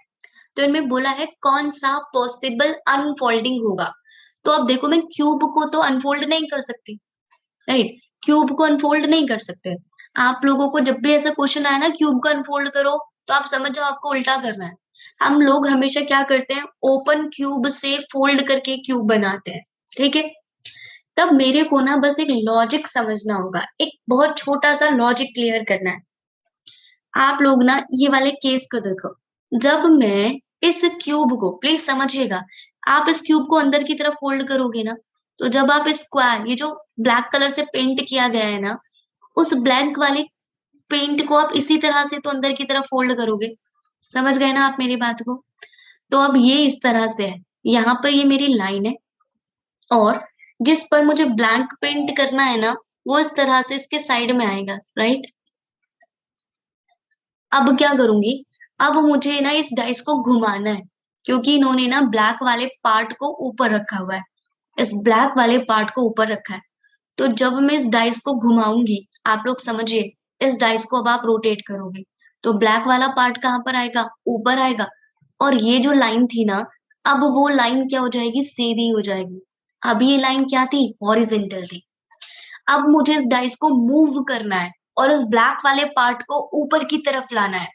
तो इनमें बोला है कौन सा पॉसिबल अनफोल्डिंग होगा। तो अब देखो, मैं क्यूब को तो अनफोल्ड नहीं कर सकती, राइट, क्यूब को अनफोल्ड नहीं कर सकते। आप लोगों को जब भी ऐसा क्वेश्चन आया ना, क्यूब को अनफोल्ड करो, तो आप समझ जाओ आपको उल्टा करना है। हम लोग हमेशा क्या करते हैं, ओपन क्यूब से फोल्ड करके क्यूब बनाते हैं। ठीक है, तब मेरे को ना बस एक लॉजिक समझना होगा, एक बहुत छोटा सा लॉजिक क्लियर करना है। आप लोग ना ये वाले केस को देखो, जब मैं इस क्यूब को, प्लीज समझिएगा, आप इस क्यूब को अंदर की तरफ फोल्ड करोगे ना, तो जब आप स्क्वायर, ये जो ब्लैक कलर से पेंट किया गया है ना, उस ब्लैक वाले पेंट को आप इसी तरह से तो अंदर की तरफ फोल्ड करोगे। समझ गए ना आप मेरी बात को। तो अब ये इस तरह से है, यहाँ पर ये मेरी लाइन है, और जिस पर मुझे ब्लैंक पेंट करना है ना, वो इस तरह से इसके साइड में आएगा, राइट। अब क्या करूंगी, अब मुझे ना इस डाइस को घुमाना है, क्योंकि इन्होंने ना ब्लैक वाले पार्ट को ऊपर रखा हुआ है, इस ब्लैक वाले पार्ट को ऊपर रखा है। तो जब मैं इस डाइस को घुमाऊंगी, आप लोग समझिए, इस डाइस को अब आप रोटेट करोगे, तो ब्लैक वाला पार्ट कहाँ पर आएगा, ऊपर आएगा। और ये जो लाइन थी ना, अब वो लाइन क्या हो जाएगी, सीधी हो जाएगी। अब ये लाइन क्या थी, हॉरिजेंटल थी। अब मुझे इस डाइस को मूव करना है और इस ब्लैक वाले पार्ट को ऊपर की तरफ लाना है।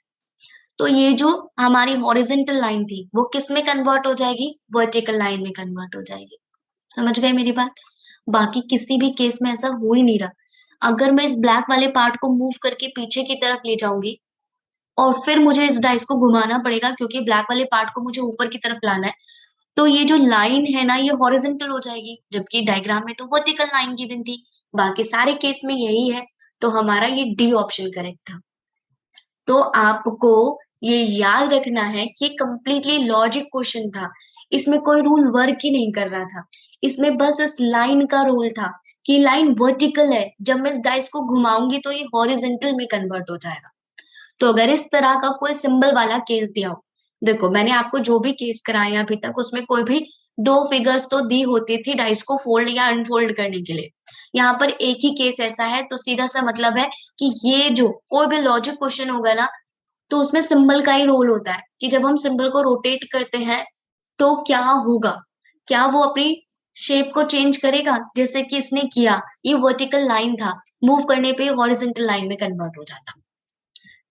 तो ये जो हमारी हॉरिजेंटल लाइन थी, वो किस में कन्वर्ट हो जाएगी, वर्टिकल लाइन में कन्वर्ट हो जाएगी। समझ गए मेरी बात। बाकी किसी भी केस में ऐसा हो ही नहीं रहा। अगर मैं इस ब्लैक वाले पार्ट को मूव करके पीछे की तरफ ले जाऊंगी, और फिर मुझे इस डाइस को घुमाना पड़ेगा, क्योंकि ब्लैक वाले पार्ट को मुझे ऊपर की तरफ लाना है, तो ये जो लाइन है ना, ये हॉरिजेंटल हो जाएगी, जबकि डायग्राम में तो वर्टिकल लाइन गिवन थी। बाकी सारे केस में यही है, तो हमारा ये डी ऑप्शन करेक्ट था। तो आपको ये याद रखना है कि कंप्लीटली लॉजिक क्वेश्चन था, इसमें कोई रूल वर्क ही नहीं कर रहा था। इसमें बस इस लाइन का रोल था कि लाइन वर्टिकल है, जब मैं इस डाइस को घुमाऊंगी तो ये हॉरिजेंटल में कन्वर्ट हो जाएगा। तो अगर इस तरह का कोई सिंबल वाला केस दिया हो, देखो मैंने आपको जो भी केस कराए हैं अभी तक, उसमें कोई भी 2 फिगर्स तो दी होती थी डाइस को फोल्ड या अनफोल्ड करने के लिए। यहाँ पर एक ही केस ऐसा है, तो सीधा सा मतलब है कि ये जो कोई भी लॉजिक क्वेश्चन होगा ना, तो उसमें सिंबल का ही रोल होता है कि जब हम सिंबल को रोटेट करते हैं तो क्या होगा, क्या वो अपनी शेप को चेंज करेगा, जैसे कि इसने किया, ये वर्टिकल लाइन था, मूव करने पे हॉरिजेंटल लाइन में कन्वर्ट हो जाता।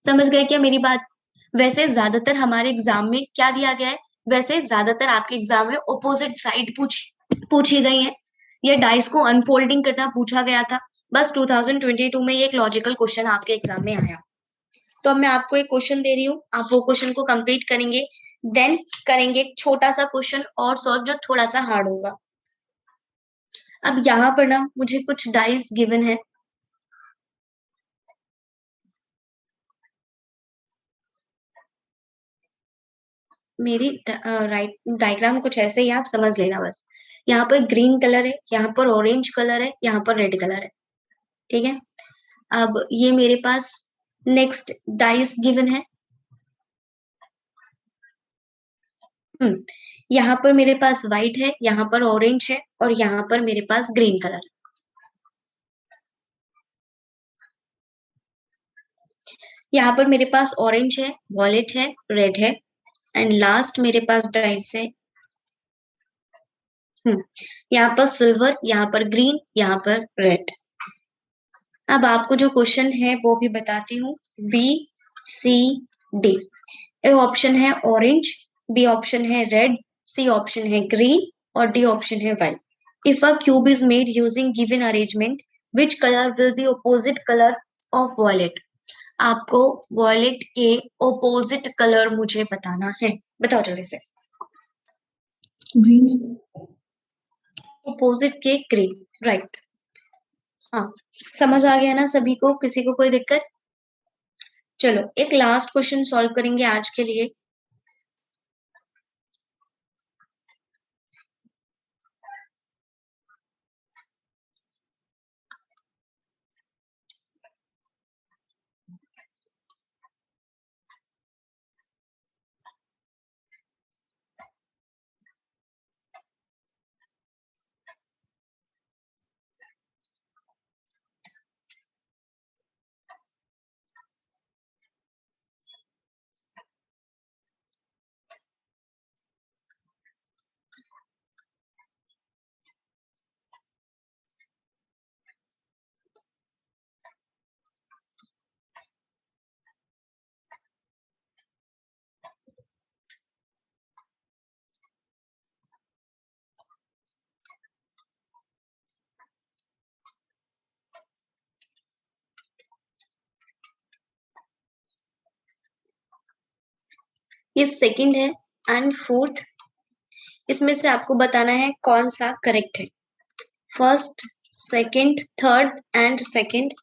समझ गए क्या मेरी बात। वैसे ज्यादातर हमारे एग्जाम में क्या दिया गया है, वैसे ज्यादातर आपके एग्जाम में ऑपोजिट साइड पूछी गई है, ये डाइस को अनफोल्डिंग करना पूछा गया था। बस 2022 में ये एक लॉजिकल क्वेश्चन आपके एग्जाम में आया। तो अब मैं आपको एक क्वेश्चन दे रही हूँ, आप वो क्वेश्चन को कंप्लीट करेंगे, देन करेंगे एक छोटा सा क्वेश्चन और सॉल्व जो थोड़ा सा हार्ड होगा। अब यहाँ पर ना मुझे कुछ डाइस गिवन है, मेरी राइट डायग्राम कुछ ऐसे ही आप समझ लेना बस। यहाँ पर ग्रीन कलर है, यहाँ पर ऑरेंज कलर है, यहाँ पर रेड कलर है, ठीक है। अब ये मेरे पास नेक्स्ट डाइस गिवन है। यहाँ पर मेरे पास व्हाइट है, यहाँ पर ऑरेंज है और यहाँ पर मेरे पास ग्रीन कलर है। यहाँ पर मेरे पास ऑरेंज है, वॉयलेट है, रेड है एंड लास्ट मेरे पास डाइस है। यहाँ पर सिल्वर, यहाँ पर ग्रीन, यहाँ पर रेड। अब आपको जो क्वेश्चन है वो भी बताती हूँ। B C D, A option है ऑरेंज, बी ऑप्शन है रेड, सी ऑप्शन है ग्रीन और डी ऑप्शन है white. If a cube is made using given arrangement, which colour will be opposite colour of violet? आपको violet के opposite colour मुझे बताना है, बताओ जल्दी से। ग्रीन। ऑपोजिट के ग्रीन, राइट। हाँ, समझ आ गया ना सभी को, किसी को कोई दिक्कत? चलो एक लास्ट क्वेश्चन सॉल्व करेंगे आज के लिए। ये सेकंड है एंड फोर्थ, इसमें से आपको बताना है कौन सा करेक्ट है। First, second, third and second.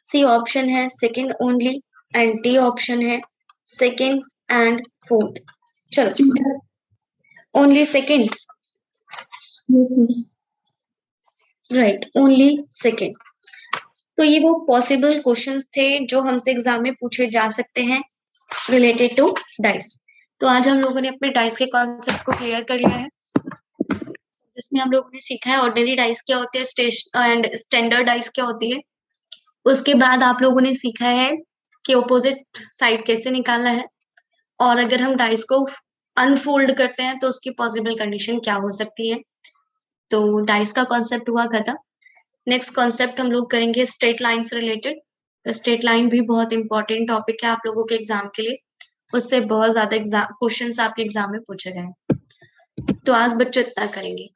C option है second only and D option है सेकंड एंड फोर्थ। चलो only second, Yes, sir. Right, only second. तो ये वो पॉसिबल क्वेश्चंस थे जो हमसे एग्जाम में पूछे जा सकते हैं रिलेटेड टू डाइस। तो आज हम लोगों ने अपने डाइस के कॉन्सेप्ट को क्लियर कर लिया है, जिसमें हम लोगों ने सीखा है ऑर्डिनरी डाइस क्या होते हैं एंड स्टैंडर्ड डाइस क्या होती है। उसके बाद आप लोगों ने सीखा है कि ऑपोजिट साइड कैसे निकालना है, और अगर हम डाइस को अनफोल्ड करते हैं तो उसकी पॉसिबल कंडीशन क्या हो सकती है। तो डाइस का कॉन्सेप्ट हुआ खत्म। नेक्स्ट कॉन्सेप्ट हम लोग करेंगे स्ट्रेट लाइन से रिलेटेड। स्ट्रेट लाइन भी बहुत इंपॉर्टेंट टॉपिक है आप लोगों के एग्जाम के लिए, उससे बहुत ज्यादा क्वेश्चन आपके एग्जाम में पूछे गए। तो आज बच्चों इतना करेंगे।